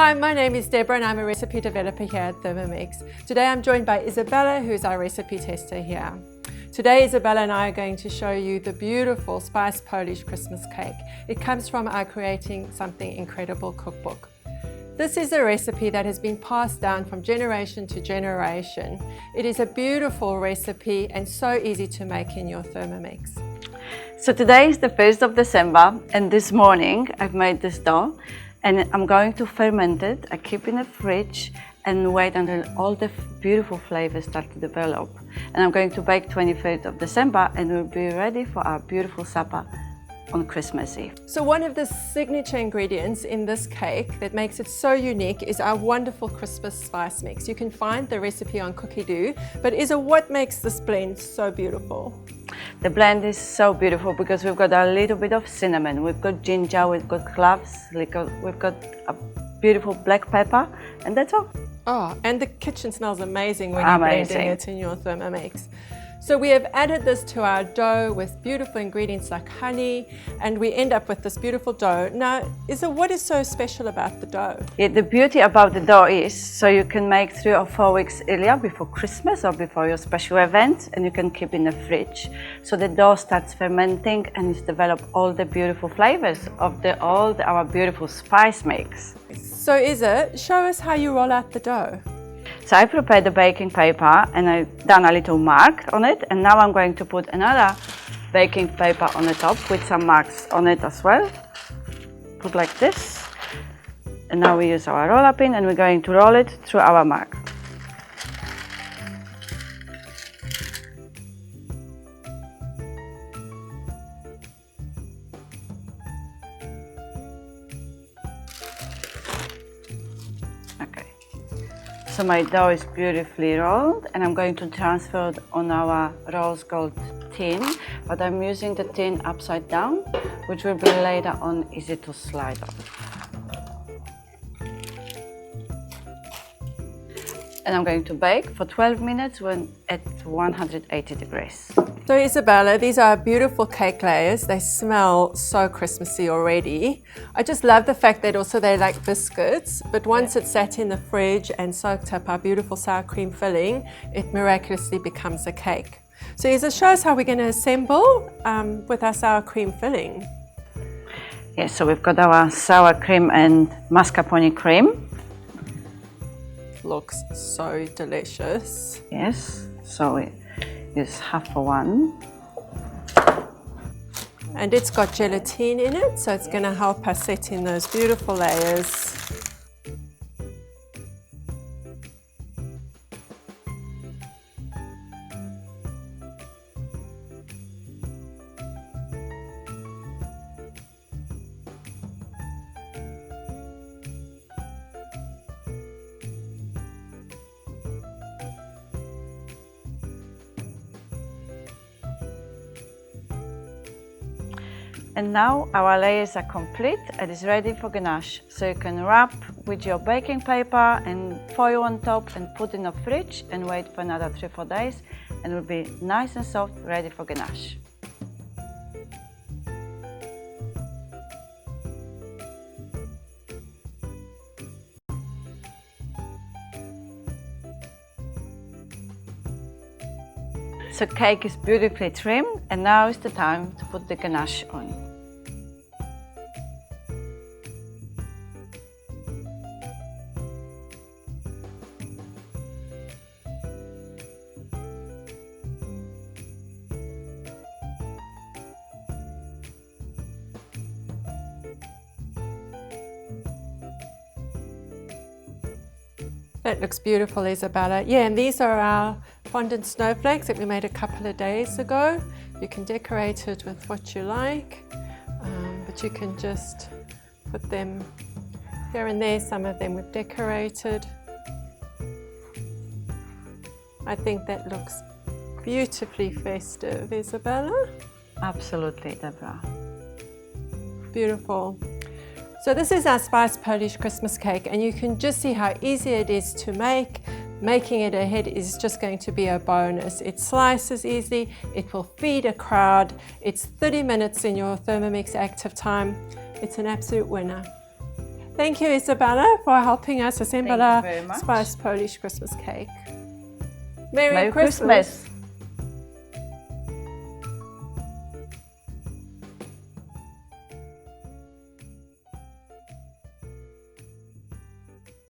Hi, my name is Deborah and I'm a recipe developer here at Thermomix. Today I'm joined by Isabella, who's our recipe tester here. Today Isabella and I are going to show you the beautiful spiced Polish Christmas cake. It comes from our Creating Something Incredible cookbook. This is a recipe that has been passed down from generation to generation. It is a beautiful recipe and so easy to make in your Thermomix. So today is the 1st of December and this morning I've made this dough and I'm going to ferment it. I keep in the fridge and wait until all the beautiful flavors start to develop. And I'm going to bake 23rd of December and we'll be ready for our beautiful supper on Christmas Eve. So one of the signature ingredients in this cake that makes it so unique is our wonderful Christmas spice mix. You can find the recipe on Cookie-Doo, but Isa, what makes this blend so beautiful? The blend is so beautiful because we've got a little bit of cinnamon, we've got ginger, we've got cloves, we've got a beautiful black pepper, and that's all. Oh, and the kitchen smells amazing when you're blending it in your Thermomix. So we have added this to our dough with beautiful ingredients like honey, and we end up with this beautiful dough. Now, Isa, what is so special about the dough? Yeah, the beauty about the dough is, so you can make 3 or 4 weeks earlier before Christmas or before your special event, and you can keep in the fridge. So the dough starts fermenting and it's developed all the beautiful flavors of our beautiful spice mix. So Isa, show us how you roll out the dough. So I prepared the baking paper and I've done a little mark on it, and now I'm going to put another baking paper on the top with some marks on it as well. Put like this. And now we use our roller pin and we're going to roll it through our mark. So my dough is beautifully rolled and I'm going to transfer it on our rose gold tin, but I'm using the tin upside down, which will be later on easy to slide off. And I'm going to bake for 12 minutes at 180 degrees. So Isabella, these are beautiful cake layers. They smell so Christmassy already. I just love the fact that also they're like biscuits, but once it's sat in the fridge and soaked up our beautiful sour cream filling, it miraculously becomes a cake. So Isa, show us how we're going to assemble with our sour cream filling. Yes, so we've got our sour cream and mascarpone cream. Looks so delicious. Yes, so we use half for one. And it's got gelatine in it, so it's going to help us set in those beautiful layers. And now our layers are complete and it's ready for ganache. So you can wrap with your baking paper and foil on top and put in the fridge and wait for another 3-4 days and it will be nice and soft, ready for ganache. So cake is beautifully trimmed and now is the time to put the ganache on. That looks beautiful, Isabella. Yeah, and these are our fondant snowflakes that we made a couple of days ago. You can decorate it with what you like, but you can just put them here and there. Some of them we've decorated. I think that looks beautifully festive, Isabella. Absolutely, Deborah. Beautiful. So this is our spiced Polish Christmas cake, and you can just see how easy it is to make. Making it ahead is just going to be a bonus. It slices easily, it will feed a crowd. It's 30 minutes in your Thermomix active time. It's an absolute winner. Thank you, Isabella, for helping us assemble Thank you very our much. spiced Polish Christmas cake. Merry Merry Christmas. Christmas.